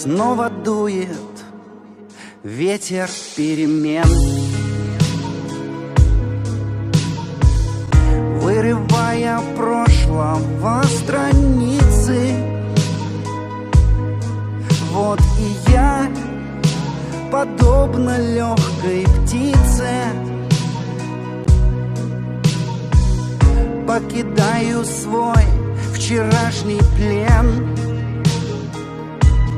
Снова дует ветер перемен, вырывая прошлого страницы. Вот и я, подобно легкой птице, покидаю свой вчерашний плен.